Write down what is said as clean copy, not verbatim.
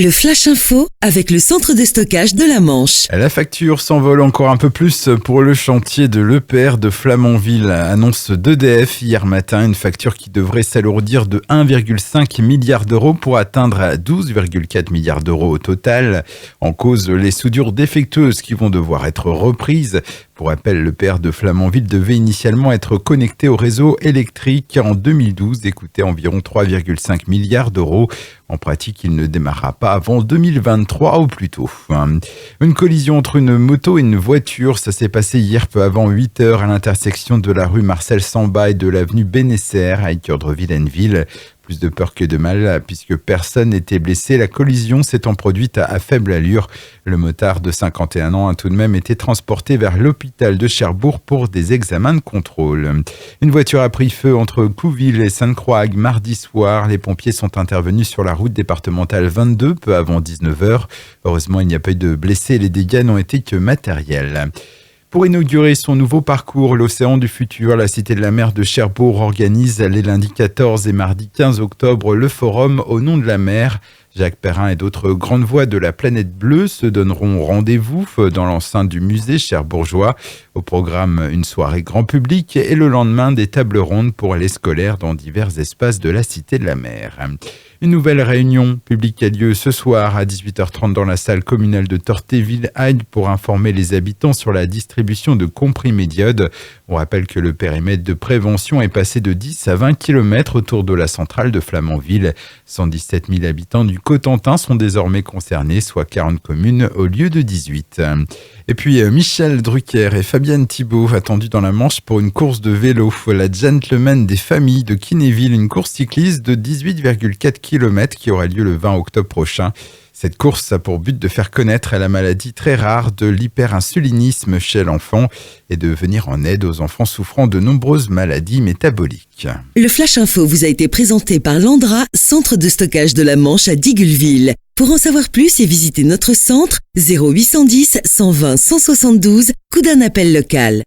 Le Flash Info avec le centre de stockage de la Manche. La facture s'envole encore un peu plus pour le chantier de l'EPR de Flamanville. Annonce d'EDF hier matin, une facture qui devrait s'alourdir de 1,5 milliard d'euros pour atteindre 12,4 milliards d'euros au total. En cause, les soudures défectueuses qui vont devoir être reprises. Pour rappel, l'EPR de Flamanville devait initialement être connecté au réseau électrique en 2012 et coûtait environ 3,5 milliards d'euros. En pratique, il ne démarrera pas avant 2023 au plus tôt. Une collision entre une moto et une voiture, ça s'est passé hier peu avant 8h à l'intersection de la rue Marcel Samba et de l'avenue Bénesser à Équeurdreville-Henneville. Plus de peur que de mal, puisque personne n'était blessé. La collision s'étant produite à faible allure. Le motard de 51 ans a tout de même été transporté vers l'hôpital de Cherbourg pour des examens de contrôle. Une voiture a pris feu entre Couville et Sainte-Croix mardi soir. Les pompiers sont intervenus sur la route départementale 22, peu avant 19h. Heureusement, il n'y a pas eu de blessés. Les dégâts n'ont été que matériels. Pour inaugurer son nouveau parcours, l'Océan du Futur, la Cité de la Mer de Cherbourg organise les lundis 14 et mardi 15 octobre le forum Au nom de la mer. Jacques Perrin et d'autres grandes voix de la planète bleue se donneront rendez-vous dans l'enceinte du musée cherbourgeois. Au programme, une soirée grand public et le lendemain, des tables rondes pour les scolaires dans divers espaces de la Cité de la Mer. Une nouvelle réunion publique a lieu ce soir à 18h30 dans la salle communale de Tortéville-Hague pour informer les habitants sur la distribution de comprimés d'iode. On rappelle que le périmètre de prévention est passé de 10 à 20 km autour de la centrale de Flamanville. 117 000 habitants du Cotentin sont désormais concernés, soit 40 communes au lieu de 18. Et puis Michel Drucker et Fabienne Thibault attendus dans la Manche pour une course de vélo. La Gentleman des familles de Kinéville, une course cycliste de 18,4 km qui aura lieu le 20 octobre prochain. Cette course a pour but de faire connaître la maladie très rare de l'hyperinsulinisme chez l'enfant et de venir en aide aux enfants souffrant de nombreuses maladies métaboliques. Le Flash Info vous a été présenté par Landra, centre de stockage de la Manche à Digulleville. Pour en savoir plus et visiter notre centre, 0810 120 172, coup d'un appel local.